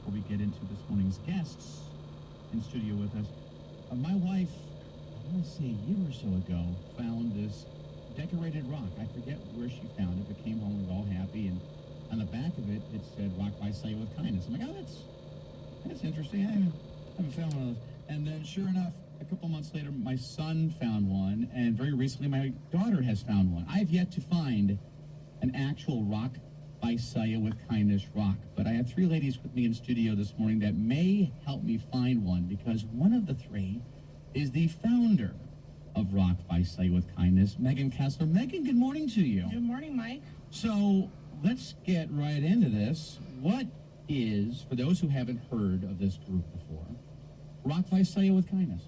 before we get into this morning's guests in studio with us. My wife, I want to say a year or so ago, found this decorated rock. I forget where she found it, but came home, we were all happy, and on the back of it, it said, "Rock Visalia with kindness." I'm like, oh, that's interesting. I haven't found one of those. And then, sure enough, a couple months later, my son found one, and very recently, my daughter has found one. I've yet to find an actual Rock Visalia with kindness rock, but I have three ladies with me in studio this morning that may help me find one, because one of the three is the founder of Rock Visalia with kindness, Megan Kessler. Megan, good morning to you. Good morning, Mike. So let's get right into this. What is, for those who haven't heard of this group before, Rock Visalia with kindness?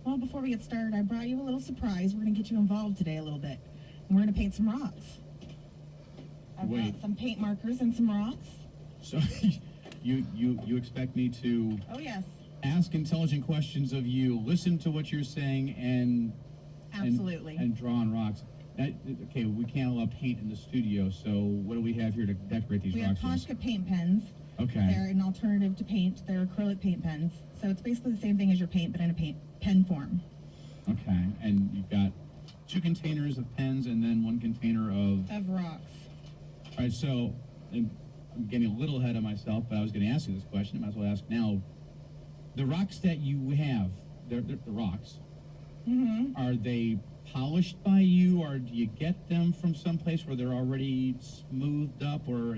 Well, before we get started, I brought you a little surprise. We're going to get you involved today a little bit. And we're going to paint some rocks. I've got some paint markers and some rocks. So you expect me to Oh, yes. ask intelligent questions of you, listen to what you're saying, and Absolutely. and draw on rocks. Okay, we can't allow paint in the studio, so what do we have here to decorate these We rocks? have Poshka paint pens. Okay. They're an alternative to paint. They're acrylic paint pens. So it's basically the same thing as your paint, but in a pen form. Okay, and you've got two containers of pens and then one container Of rocks. All right, so I'm getting a little ahead of myself, but I was going to ask you this question. I might as well ask now. The rocks that you have, they're the rocks. Mm-hmm. Are they polished by you, or do you get them from someplace where they're already smoothed up, or?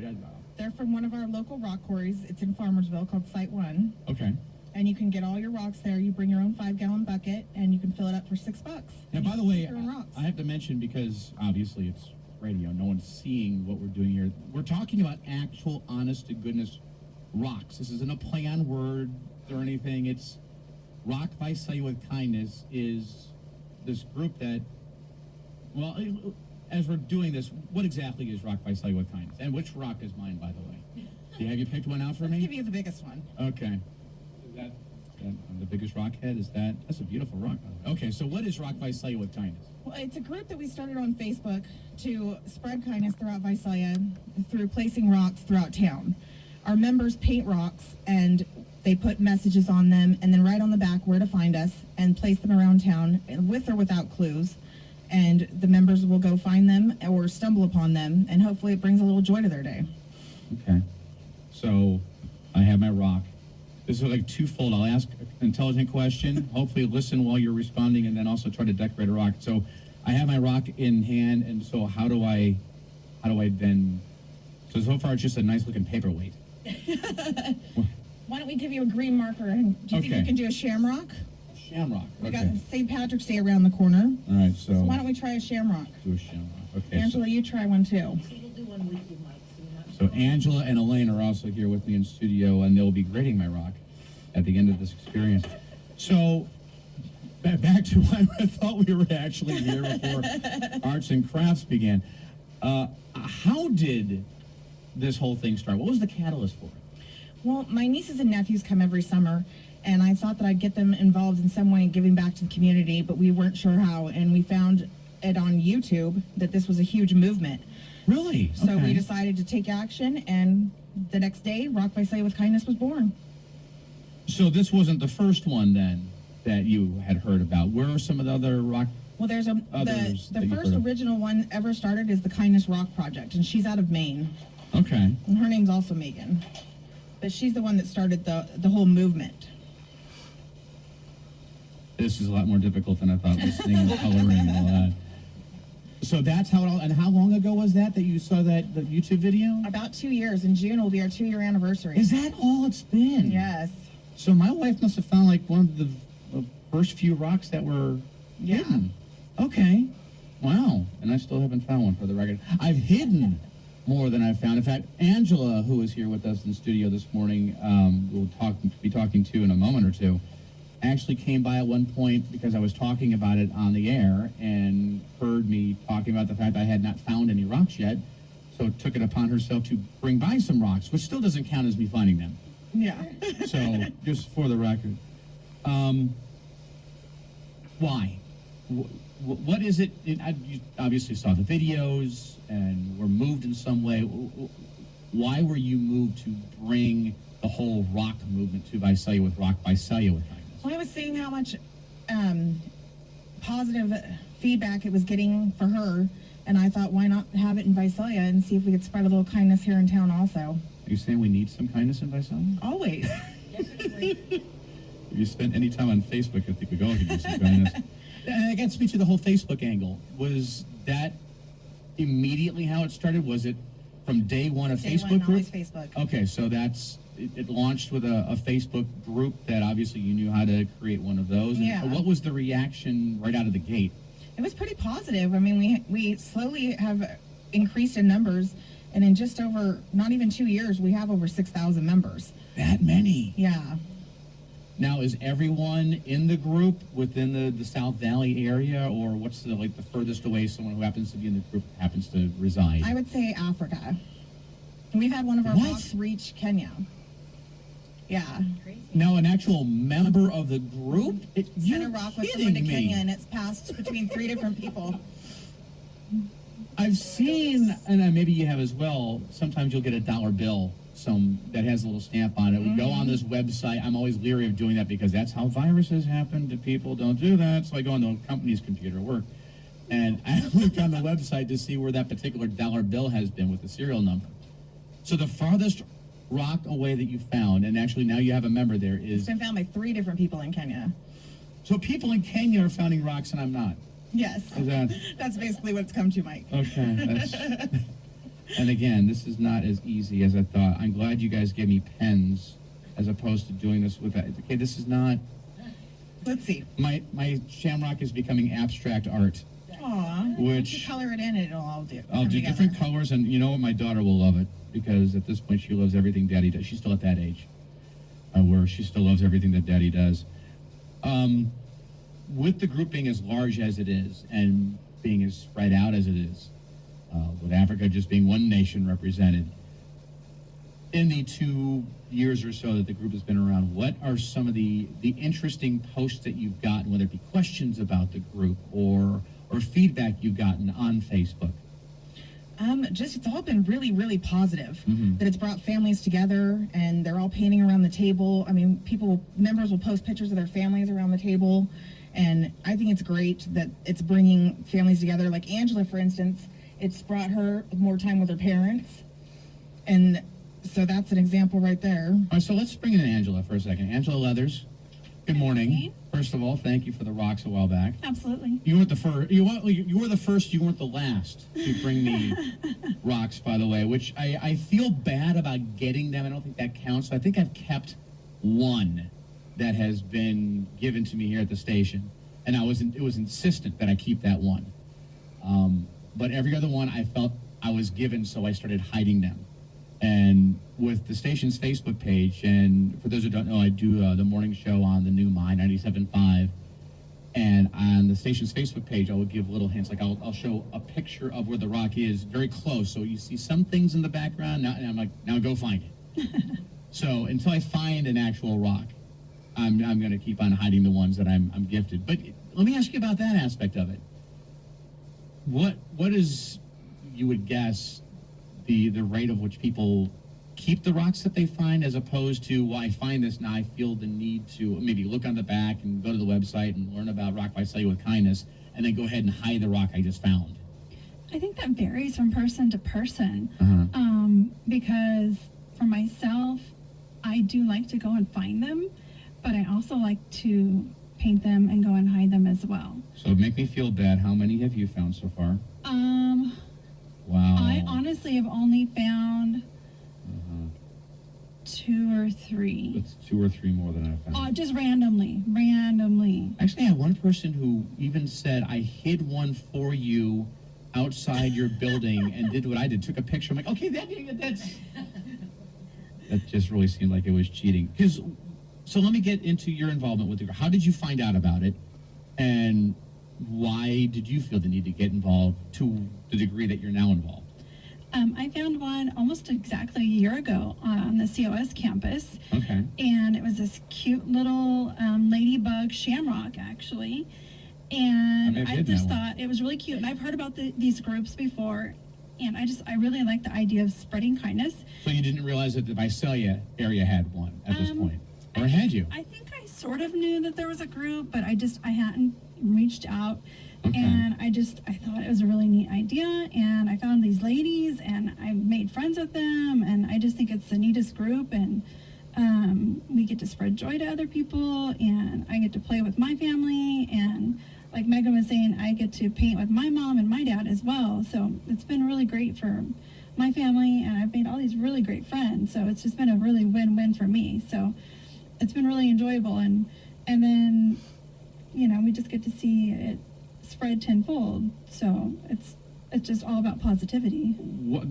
They're from one of our local rock quarries. It's in Farmersville, called Site 1. Okay. And you can get all your rocks there. You bring your own 5-gallon bucket, and you can fill it up for $6. Now, by the way, Your own rocks. I have to mention, because obviously it's radio, no one's seeing what we're doing here. We're talking about actual, honest-to-goodness rocks. This isn't a play on words or anything. It's Rock Visalia with Kindness is this group that, well, as we're doing this, what exactly is Rock Visalia with Kindness? And which rock is mine, by the way? Have you picked one out for Let's me? give you the biggest one. Okay. Is that the biggest rock head? That's a beautiful rock. Okay, so what is Rock Visalia with Kindness? Well, it's a group that we started on Facebook to spread kindness throughout Visalia through placing rocks throughout town. Our members paint rocks, and they put messages on them, and then write on the back where to find us, and place them around town with or without clues. And the members will go find them or stumble upon them, and hopefully it brings a little joy to their day. Okay. So I have my rock. This is like twofold. I'll ask an intelligent question, hopefully listen while you're responding, and then also try to decorate a rock. So I have my rock in hand, and so how do I then, so far it's just a nice looking paperweight. Why don't we give you a green marker, and do you think Okay. you can do a shamrock? Shamrock. We Okay. got St. Patrick's Day around the corner. All right, So why don't we try a shamrock? do a shamrock. Okay. Angela, you try one too. So Angela and Elaine are also here with me in studio, and they'll be grading my rock at the end of this experience. So back to why I thought we were actually here before arts and crafts began. How did this whole thing start? What was the catalyst for it? Well, my nieces and nephews come every summer, and I thought that I'd get them involved in some way in giving back to the community, but we weren't sure how, and we found it on YouTube that this was a huge movement. Really? So Okay. we decided to take action, and the next day, Rock Visalia with Kindness was born. So this wasn't the first one then that you had heard about. Where are some of the other rock? Well, there's Others the that you've first heard of. original one ever started is the Kindness Rock Project, and she's out of Maine, Okay. and her name's also Megan, but she's the one that started the whole movement. This is a lot more difficult than I thought, listening and coloring and all that. So that's how it all, and how long ago was that you saw the YouTube video? About 2 years. In June will be our 2-year anniversary. Is that all it's been? Yes. So my wife must have found like one of the first few rocks that were Yeah. hidden. Okay. Be and I still haven't found one for the record. I've hidden more than I've found. In fact, Angela, who is here with us in the studio this morning, we'll be talking to in a moment or two, actually came by at one point because I was talking about it on the air and heard me talking about the fact I had not found any rocks yet, so took it upon herself to bring by some rocks, which still doesn't count as me finding them. Yeah. So, just for the record, why? What is it? You obviously saw the videos and were moved in some way. Why were you moved to bring the whole rock movement to Visalia with rock, Visalia with kindness? Well, I was seeing how much positive feedback it was getting for her, and I thought, why not have it in Visalia and see if we could spread a little kindness here in town also. Are you saying we need some kindness in Visalia? Always. If you spent any time on Facebook, I think we all could use some kindness. And that gets me to the whole Facebook angle. Was that immediately how it started? Was it from day one a Day Facebook one, group? always Facebook. Okay, so it launched with a Facebook group that obviously you knew how to create one of those. And Yeah. what was the reaction right out of the gate? It was pretty positive. I mean, we slowly have increased in numbers, and in just over, not even 2 years, we have over 6,000 members. That many? Yeah. Now, is everyone in the group within the South Valley area, or what's the furthest away someone who happens to be in the group happens to reside? I would say Africa. We've had one of our What? rocks reach Kenya. Yeah. Now, an actual member of the group? Sent You're a rock with kidding someone to me. Kenya, and it's passed between 3 different people. I've seen, and maybe you have as well, sometimes you'll get a dollar bill that has a little stamp on it. We go on this website. I'm always leery of doing that because that's how viruses happen to people. Don't do that. So I go on the company's computer at work, and I look on the website to see where that particular dollar bill has been with the serial number. So the farthest rock away that you found, and actually now you have a member there, It's is... been found by 3 different people in Kenya. So people in Kenya are finding rocks and I'm not. Yes. Is that... That's basically what it's come to, Mike. Okay, that's... And again, this is not as easy as I thought. I'm glad you guys gave me pens as opposed to doing this with that. Okay, this is not... Let's see. My shamrock is becoming abstract art. Aw. Which- You color it in and it'll all do. I'll come do together. different colors, and you know what? My daughter will love it because at this point she loves everything Daddy does. She's still at that age where she still loves everything that Daddy does. With the group being as large as it is and being as spread out as it is, with Africa just being one nation represented, in the 2 years or so that the group has been around, what are some of the interesting posts that you've gotten, whether it be questions about the group or feedback you've gotten on Facebook? Just it's all been really, really positive. Mhm. That it's brought families together and they're all painting around the table. I mean, members will post pictures of their families around the table, and I think it's great that it's bringing families together. Like Angela, for instance, it's brought her more time with her parents, and so that's an example right there. All right, so let's bring in Angela for a second. Angela Leathers, good morning. morning. First of all, thank you for the rocks a while back. Absolutely. You weren't the first. You were the first. You weren't the last to bring me rocks, by the way. Which I feel bad about getting them. I don't think that counts. I think I've kept one that has been given to me here at the station, and it was insistent that I keep that one. But every other one I felt I was given, so I started hiding them. And with the station's Facebook page, and for those who don't know, I do the morning show on the new My 97.5. And on the station's Facebook page, I will give little hints. Like I'll show a picture of where the rock is very close. So you see some things in the background, now, and I'm like, now go find it. So until I find an actual rock, I'm going to keep on hiding the ones that I'm gifted. But let me ask you about that aspect of it. What is, you would guess, the rate of which people keep the rocks that they find, as opposed to, well, I find this now, I feel the need to maybe look on the back and go to the website and learn about Rock Visalia with kindness, and then go ahead and hide the rock I just found? I think that varies from person to person. Uh-huh. Because for myself, I do like to go and find them, but I also like to paint them and go and hide them as well. So make me feel bad. How many have you found so far? Wow. I honestly have only found Uh-huh. 2 or 3. It's 2 or 3 more than I found. Just randomly. Actually, I had one person who even said, I hid one for you outside your building, and did what I did, took a picture. I'm like, okay, that's... That just really seemed like it was cheating. So let me get into your involvement with the group. How did you find out about it, and why did you feel the need to get involved to the degree that you're now involved? I found one almost exactly a year ago on the COS campus. Okay. And it was this cute little ladybug shamrock, actually. And I may have I hidden just that one. thought it was really cute. And I've heard about these groups before. And I really like the idea of spreading kindness. So you didn't realize that the Visalia area had one at this point? Or had you? I think I sort of knew that there was a group, but I hadn't reached out. Okay. And I thought it was a really neat idea, and I found these ladies, and I made friends with them, and I just think it's the neatest group, and we get to spread joy to other people, and I get to play with my family, and like Megan was saying, I get to paint with my mom and my dad as well. So it's been really great for my family, and I've made all these really great friends. So it's just been a really win-win for me. So it's been really enjoyable, and then we just get to see it spread tenfold. So it's just all about positivity. What,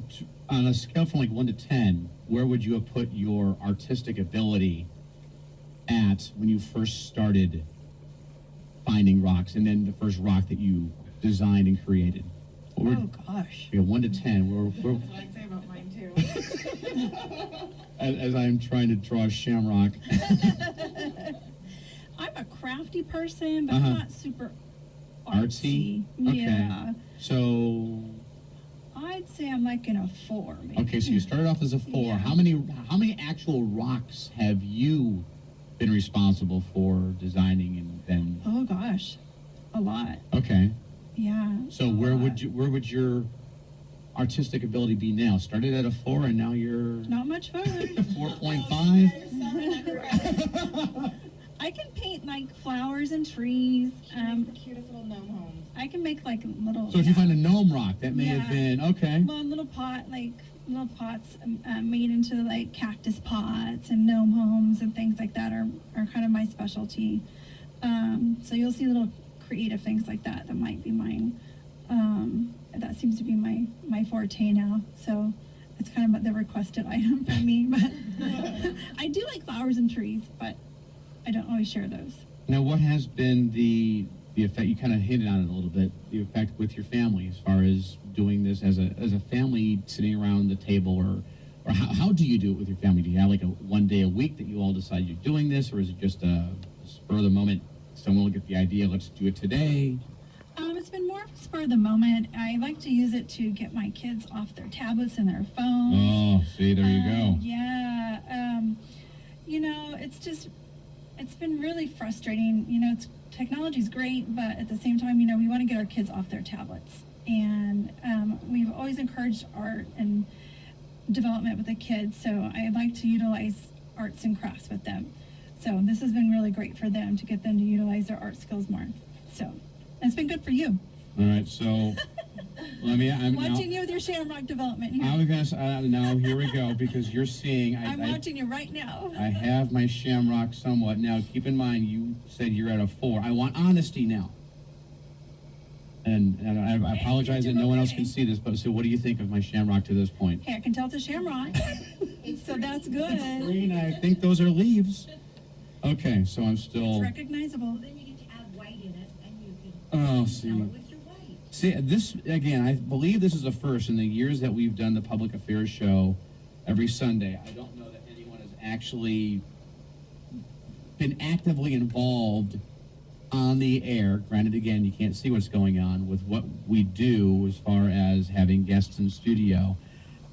on a scale from like 1 to 10, where would you have put your artistic ability at when you first started finding rocks, and then the first rock that you designed and created? Oh gosh. 1 to 10. We're That's what I'd say about mine too. as I'm trying to draw a shamrock. I'm a crafty person, but Uh-huh. I'm not super Artsy? Okay. Yeah. So, I'd say I'm like in a 4, maybe. okay, so you started off as a 4. Yeah. How many actual rocks have you been responsible for designing and then? Oh gosh, a lot. Okay. Yeah. So where would your artistic ability be now? Started at a 4 and now you're Not much further. 4.5? I can paint like flowers and trees. The cutest little gnome homes. I can make like little. So if you find a gnome rock, that may have Yeah. been, okay. Well, little pots made into like cactus pots and gnome homes and things like that are kind of my specialty. So you'll see little creative things like that might be mine. That seems to be my forte now. So it's kind of the requested item for me. But I do like flowers and trees, but I don't always share those. Now, what has been the effect? You kind of hinted on it a little bit. The effect with your family, as far as doing this as a family, sitting around the table, or how do you do it with your family? Do you have like a 1 day a week that you all decide you're doing this, or is it just a spur of the moment? Someone will get the idea. Let's do it today. It's been more of a spur of the moment. I like to use it to get my kids off their tablets and their phones. Oh, see, there you go. Yeah. It's been really frustrating. Technology's great, but at the same time, we want to get our kids off their tablets. And we've always encouraged art and development with the kids, so I like to utilize arts and crafts with them. So this has been really great for them to get them to utilize their art skills more. So it's been good for you. All right, so I'm Watching you with your shamrock development here. I was gonna say, now here we go, because you're seeing. I'm watching you right now. I have my shamrock somewhat. Now, keep in mind, you said you're at a 4. I want honesty now. And I apologize that no one else can see this, but so what do you think of my shamrock to this point? Hey, I can tell it's a shamrock. So that's good. Green, I think those are leaves. Okay, so I'm It's still. recognizable. Then you get to add white in it, and you can Oh, fill see. it with your white. See, this, again, I believe this is a first in the years that we've done the public affairs show every Sunday. I don't know that anyone has actually been actively involved on the air. Granted, again, you can't see what's going on with what we do as far as having guests in studio.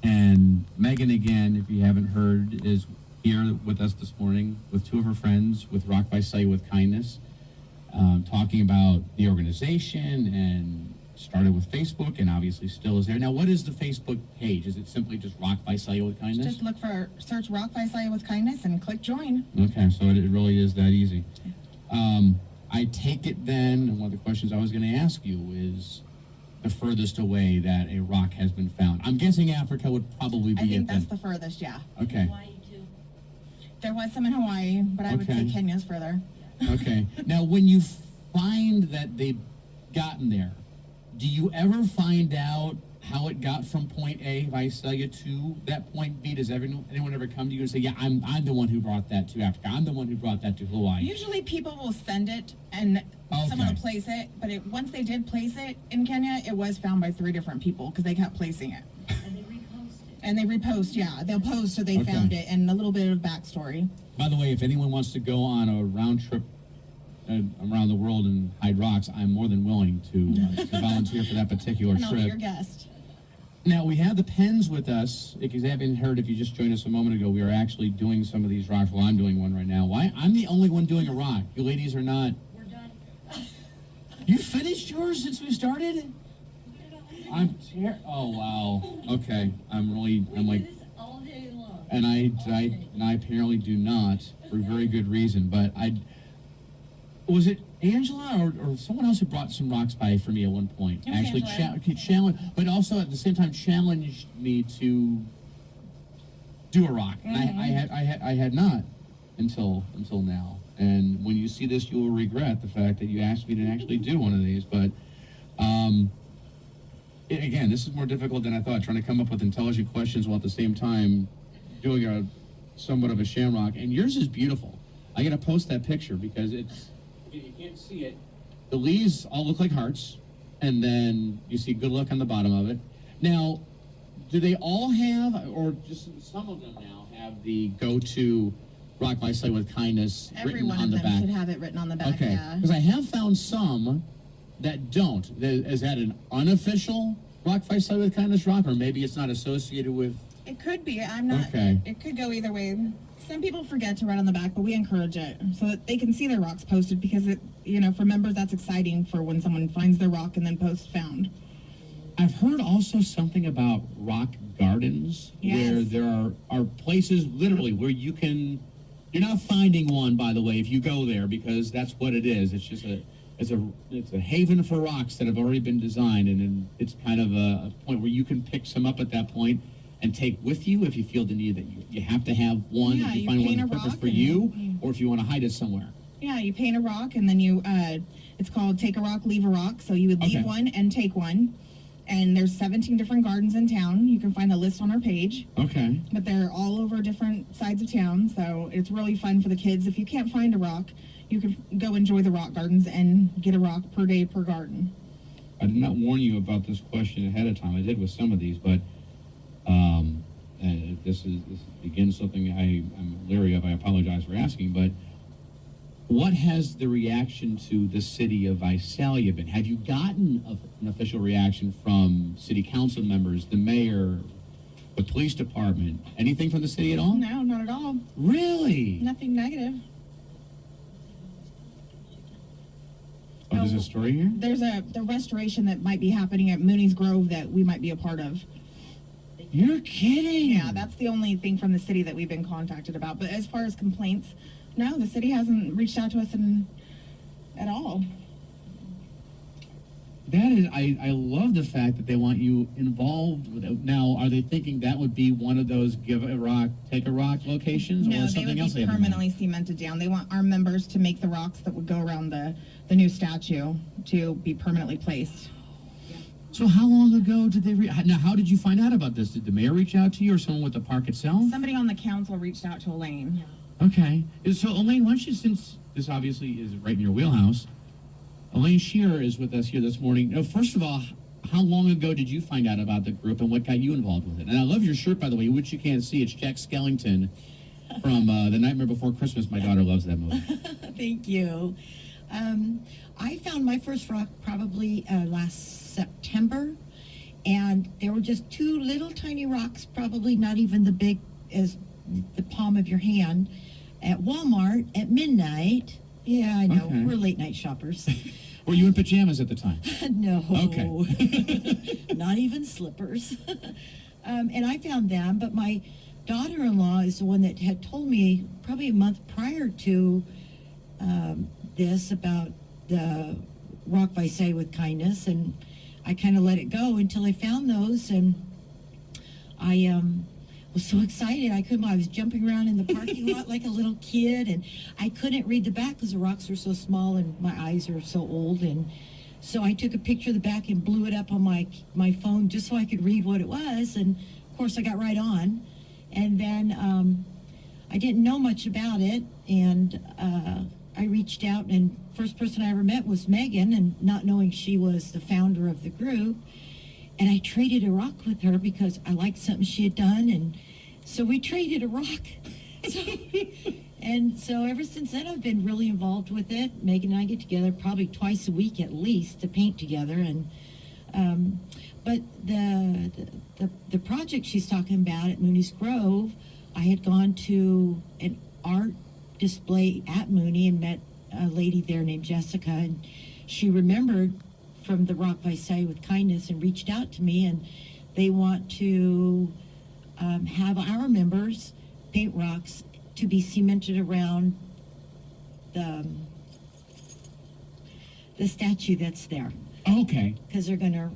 And Megan, again, if you haven't heard, is here with us this morning with 2 of her friends with Rock Visalia with Kindness, talking about the organization, and started with Facebook and obviously still is there. Now, what is the Facebook page? Is it simply just Rock Visalia with Kindness? Just search Rock Visalia with Kindness and click join. Okay, so it really is that easy. I take it then, and one of the questions I was going to ask you is the furthest away that a rock has been found. I'm guessing Africa would probably be I think it that's then. the furthest, yeah. Okay, Hawaii too. There was some in Hawaii, but I would say Okay. Kenya's further. okay. Now, when you find that they've gotten there, do you ever find out how it got from point A, Visalia, to that point B? Does anyone ever come to you and say, yeah, I'm the one who brought that to Africa. I'm the one who brought that to Hawaii. Usually people will send it and someone Okay. will place it, but once they did place it in Kenya, it was found by 3 different people because they kept placing it. And they repost it. And they repost, yeah. They'll post so they Okay. found it and a little bit of backstory. By the way, if anyone wants to go on a round trip around the world and hide rocks, I'm more than willing to volunteer for that particular And I'll be your trip. guest. Now, we have the pens with us. If you haven't heard, if you just joined us a moment ago, we are actually doing some of these rocks. Well, I'm doing one right now. Why? I'm the only one doing a rock. You ladies are not. We're done. You finished yours since we started? Oh, wow. Okay. I'm We like, do this all day long. and I apparently do not for very good reason. But was it Angela or someone else who brought some rocks by for me at one point? It was Actually, Angela. challenge, but also at the same time challenged me to do a rock. And I had not until now. And when you see this, you will regret the fact that you asked me to actually do one of these. But again, this is more difficult than I thought. Trying to come up with intelligent questions while at the same time doing a somewhat of a shamrock. And yours is beautiful. I got to post that picture because you can't see it. The leaves all look like hearts, and then you see good luck on the bottom of it. Now, do they all have, or just some of them now have the go-to rock Visalia with kindness Every written one on of the them back? should have it written on the back. Okay, Yeah. because I have found some that don't. Is that an unofficial rock Visalia with kindness rock, or maybe it's not associated with? It could be. I'm not. Okay. It could go either way. Some people forget to write on the back, but we encourage it so that they can see their rocks posted because for members, that's exciting for when someone finds their rock and then posts found. I've heard also something about rock gardens where Yes. there are places literally where you're not finding one, by the way, if you go there, because that's what it is. It's just it's a haven for rocks that have already been designed, and then it's kind of a point where you can pick some up at that point and take with you if you feel the need that you have to have one, Yeah, if you you find one paint that's a purpose rock for and- you, or if you want to hide it somewhere. Yeah, you paint a rock and then it's called take a rock, leave a rock. So you would leave Okay. one and take one. And there's 17 different gardens in town. You can find the list on our page, Okay. but they're all over different sides of town. So it's really fun for the kids. If you can't find a rock, you can go enjoy the rock gardens and get a rock per day per garden. I did not warn you about this question ahead of time. I did with some of these, but this is again something I'm leery of. I apologize for asking, but what has the reaction to the city of Visalia been? Have you gotten an official reaction from city council members, the mayor, the police department, anything from the city at all? No, not at all. Really? Nothing negative. Oh, there's a story here? There's the restoration that might be happening at Mooney's Grove that we might be a part of. You're kidding. Yeah, that's the only thing from the city that we've been contacted about. But as far as complaints, no, the city hasn't reached out to us at all. That is, I love the fact that they want you involved with it. Now, are they thinking that would be one of those give a rock, take a rock locations, No, or they something would else? be They have in mind? permanently cemented down. They want our members to make the rocks that would go around the new statue to be permanently placed. So how long ago did they now how did you find out about this? Did the mayor reach out to you or someone with the park itself? Somebody on the council reached out to Elaine. Okay. So Elaine, why don't you, since this obviously is right in your wheelhouse, Elaine Shearer is with us here this morning. Now, first of all, how long ago did you find out about the group and what got you involved with it? And I love your shirt, by the way, which you can't see. It's Jack Skellington from The Nightmare Before Christmas. My daughter loves that movie. Thank you. I found my first rock probably last September, and there were just two little tiny rocks, probably not even the big as the palm of your hand, at Walmart at midnight. Yeah, I know. Okay. We're late night shoppers. Were you in pajamas at the time? No. Okay. Not even slippers. And I found them, but my daughter-in-law is the one that had told me probably a month prior to this about the rock Visalia with kindness, and I kind of let it go until I found those, and I was so excited. I was jumping around in the parking lot like a little kid, and I couldn't read the back because the rocks were so small and my eyes are so old, and so I took a picture of the back and blew it up on my phone just so I could read what it was, and of course I got right on. And then I didn't know much about it, and I reached out, and first person I ever met was Megan, and not knowing she was the founder of the group. And I traded a rock with her because I liked something she had done, and so we traded a rock. And so ever since then, I've been really involved with it. Megan and I get together probably twice a week at least to paint together. And But the project she's talking about at Mooney's Grove, I had gone to an art display at Mooney and met a lady there named Jessica, and she remembered from the Rock Visalia with Kindness and reached out to me, and they want to have our members paint rocks to be cemented around the statue that's there, Okay. because they're going to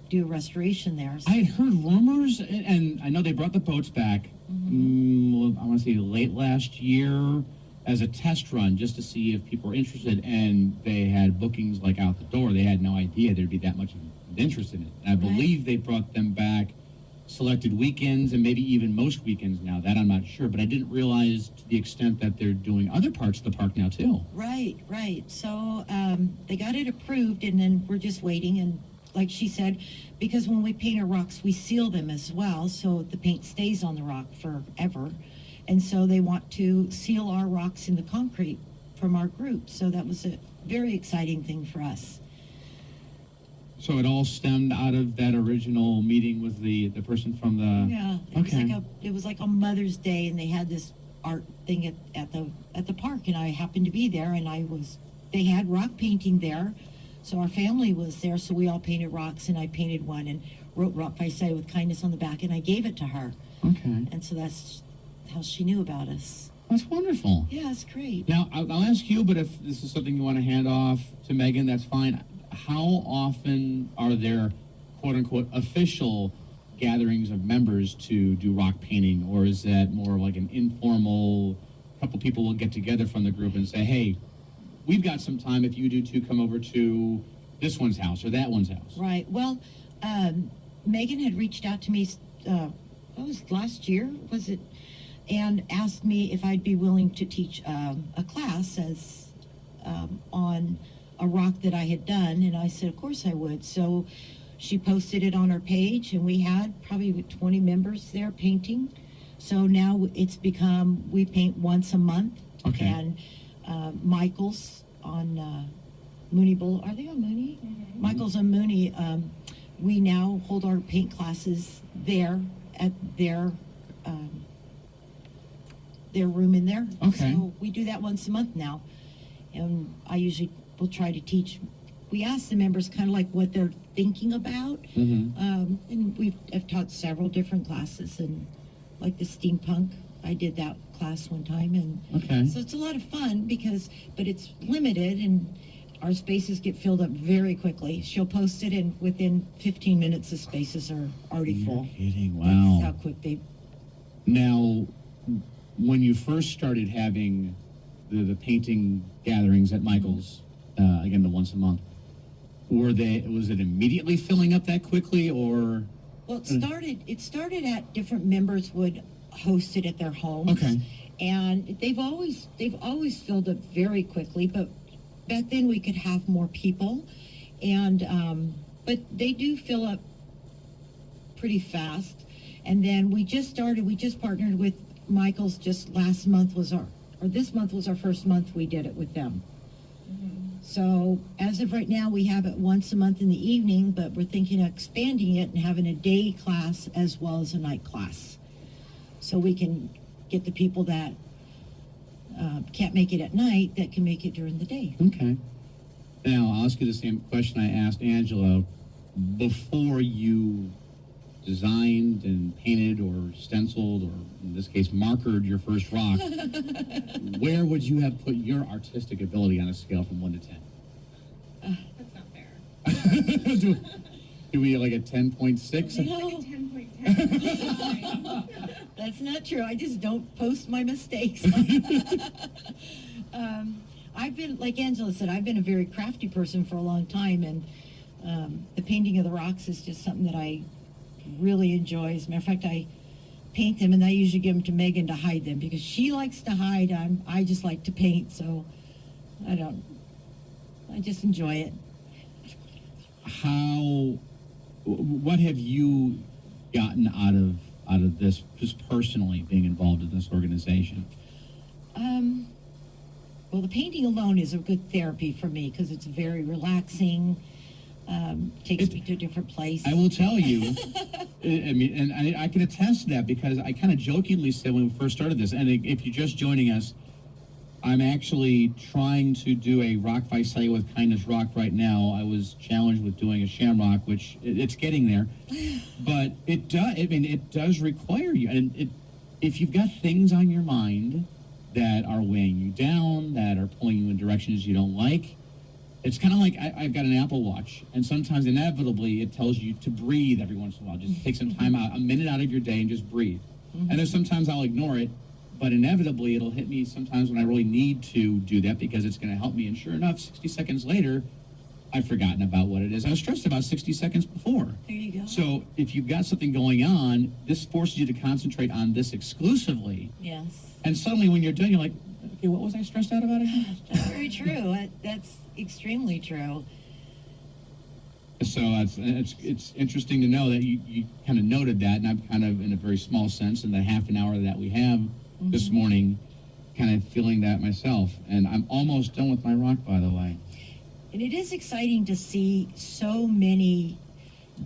do a restoration there. So- I had heard rumors, and I know they brought the boats back, I want to say late last year, as a test run, just to see if people were interested, and they had bookings like out the door. They had no idea there'd be that much of interest in it. And I Right. believe they brought them back selected weekends and maybe even most weekends now. That I'm not sure, but I didn't realize to the extent that they're doing other parts of the park now too. Right, right. So they got it approved, and then we're just waiting. And like she said, because when we paint our rocks, we seal them as well, so the paint stays on the rock forever. And so they want to seal our rocks in the concrete from our group. So that was a very exciting thing for us. So it all stemmed out of that original meeting with the person from the. Yeah, it was like on Mother's Day, and they had this art thing at the park, and I happened to be there, and they had rock painting there, so our family was there, so we all painted rocks, and I painted one and wrote Rock Visalia with Kindness on the back, and I gave it to her, Okay. and so that's how she knew about us. That's wonderful. Yeah, it's great. Now, I'll ask you, but if this is something you want to hand off to Megan, that's fine. How often are there, quote unquote, official gatherings of members to do rock painting, or is that more like an informal, couple people will get together from the group and say, hey, we've got some time, if you do too, come over to this one's house or that one's house? Right. Well, Megan had reached out to me, what was it, last year, was it? And asked me if I'd be willing to teach a class on a rock that I had done, and I said, of course I would. So she posted it on her page, and we had probably 20 members there painting. So now it's become, we paint once a month. Okay. And Michael's on Mooney Bowl. Are they on Mooney? Mm-hmm. Michael's on Mooney. We now hold our paint classes there at their room in there. Okay. So we do that once a month now. And I usually will try to teach. We ask the members kind of like what they're thinking about. Mm-hmm. And I've taught several different classes, and like the steampunk, I did that class one time. And Okay. so it's a lot of fun but it's limited, and our spaces get filled up very quickly. She'll post it, and within 15 minutes, the spaces are already full. You're kidding. That's how Wow. quick they. Now, when you first started having the painting gatherings at Michael's, again, the once a month, was it immediately filling up that quickly, or? Well, it started at different members would host it at their homes. Okay. And they've always filled up very quickly, but back then we could have more people, and but they do fill up pretty fast. And then we just partnered with Michael's just last month this month was our first month we did it with them. So as of right now, we have it once a month in the evening, but we're thinking of expanding it and having a day class as well as a night class. So we can get the people that can't make it at night that can make it during the day. Okay. Now, I'll ask you the same question I asked Angela. Before you designed and painted or stenciled, or in this case, markered your first rock, where would you have put your artistic ability on a scale from 1 to 10? That's not fair. do we like a 10.6? No, 10.10. that's not true. I just don't post my mistakes. I've been, like Angela said, I've been a very crafty person for a long time, and the painting of the rocks is just something that I really enjoy. As a matter of fact, I paint them, and I usually give them to Megan to hide them because she likes to hide. I just like to paint, so I just enjoy it. What have you gotten out of this, just personally being involved in this organization? Well, the painting alone is a good therapy for me because it's very relaxing. takes me to a different place. I will tell you, I mean, and I can attest to that because I kind of jokingly said when we first started this, and if you're just joining us, I'm actually trying to do a Rock Visalia with Kindness Rock right now. I was challenged with doing a Shamrock, which it's getting there, but it does. I mean, it does require you, and if you've got things on your mind that are weighing you down, that are pulling you in directions you don't like. It's kind of like I've got an Apple Watch, and sometimes inevitably it tells you to breathe every once in a while. Just take some time out, a minute out of your day, and just breathe. And then sometimes I'll ignore it, but inevitably it'll hit me sometimes when I really need to do that because it's going to help me. And sure enough, 60 seconds later, I've forgotten about what it is. I was stressed about 60 seconds before. There you go. So if you've got something going on, this forces you to concentrate on this exclusively. Yes. And suddenly when you're done, you're like, okay, what was I stressed out about again? That's very true. That's extremely true. So it's interesting to know that you kind of noted that, and I'm kind of, in a very small sense, in the half an hour that we have this morning, kind of feeling that myself. And I'm almost done with my rock, by the way. And it is exciting to see so many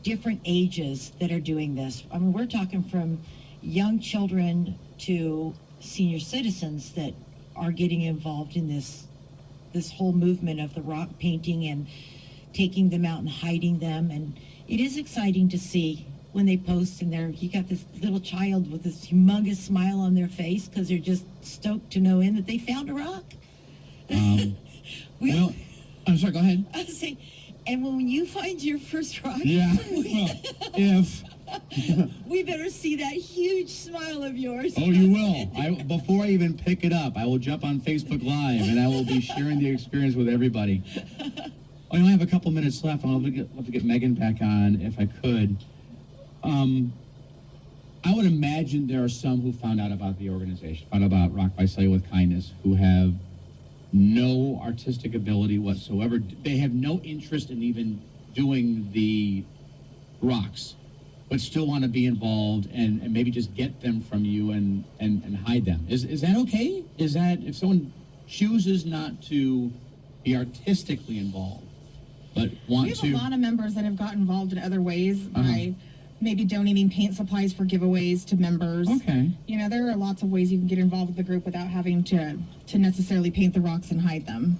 different ages that are doing this. I mean, we're talking from young children to senior citizens that are getting involved in this whole movement of the rock painting and taking them out and hiding them. And it is exciting to see when they post and you got this little child with this humongous smile on their face because they're just stoked to no end that they found a rock. Well, I'm sorry, go ahead. I was saying, and when you find your first rock, Yeah, well, if... we better see that huge smile of yours. Oh, you will. Before I even pick it up, I will jump on Facebook Live, and I will be sharing the experience with everybody. I only have a couple minutes left. I'd love to get Megan back on if I could. I would imagine there are some who found out about the organization, found out about Rock Visalia with Kindness, who have no artistic ability whatsoever. They have no interest in even doing the rocks, but still want to be involved and maybe just get them from you and hide them. Is that okay? Is that, if someone chooses not to be artistically involved, but want We to... have a lot of members that have got involved in other ways by maybe donating paint supplies for giveaways to members. Okay. You know, there are lots of ways you can get involved with the group without having to necessarily paint the rocks and hide them.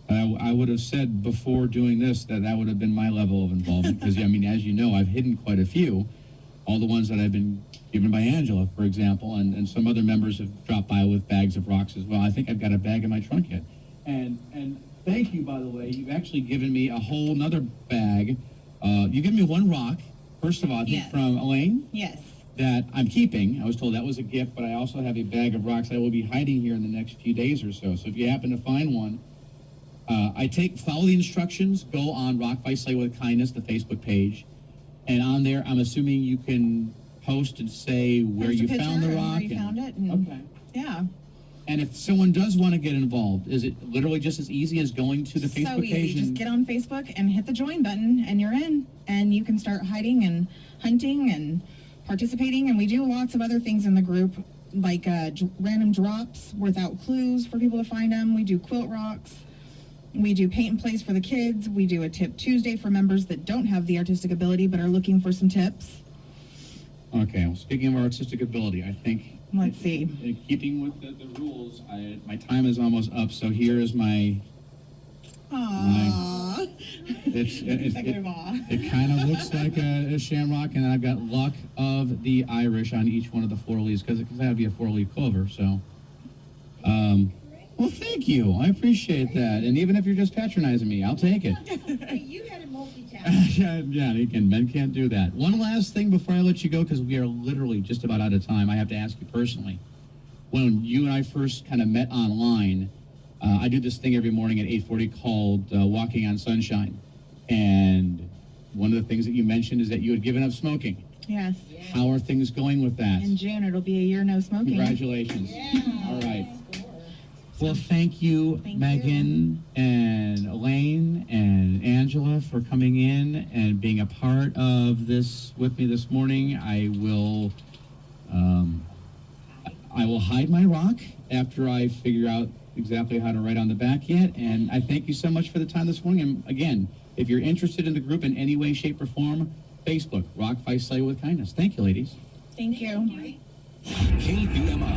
I would have said before doing this that would have been my level of involvement because, I mean, as you know, I've hidden quite a few. All the ones that I've been given by Angela, for example, and some other members have dropped by with bags of rocks as well. I think I've got a bag in my trunk yet. And thank you, by the way. You've actually given me a whole nother bag. You given me one rock, first of all, I think Yes. from Elaine. Yes. That I'm keeping. I was told that was a gift, but I also have a bag of rocks I will be hiding here in the next few days or so. So if you happen to find one, follow the instructions, go on Rock Visalia with Kindness, the Facebook page, and on there, I'm assuming you can post and say where Post a you picture found the and rock. where you found it. And, Okay. Yeah. And if someone does want to get involved, is it literally just as easy as going to the So Facebook easy. page? Just get on Facebook and hit the join button, and you're in. And you can start hiding and hunting and participating. And we do lots of other things in the group, like random drops without clues for people to find them. We do quilt rocks. We do paint and plays for the kids. We do a Tip Tuesday for members that don't have the artistic ability but are looking for some tips. Okay, well, speaking of artistic ability, I think Let's see. in keeping with the rules, my time is almost up, so here is my... Aww. It kind of looks like a shamrock, and I've got Luck of the Irish on each one of the 4 leaves, because that would be a 4-leaf clover, so... well, thank you. I appreciate that. And even if you're just patronizing me, I'll take it. Hey, you had a multitask. yeah, men can't do that. One last thing before I let you go, because we are literally just about out of time. I have to ask you personally. When you and I first kind of met online, I do this thing every morning at 8:40 called Walking on Sunshine. And one of the things that you mentioned is that you had given up smoking. Yes. How are things going with that? In June, it'll be a year no smoking. Congratulations. Yeah. All right. Well, thank you, Thank Megan and Elaine and Angela, for coming in and being a part of this with me this morning. I will hide my rock after I figure out exactly how to write on the back yet. And I thank you so much for the time this morning. And again, If you're interested in the group in any way, shape, or form, Facebook, Rock Visalia with Kindness. Thank you, ladies. Thank you. KVMI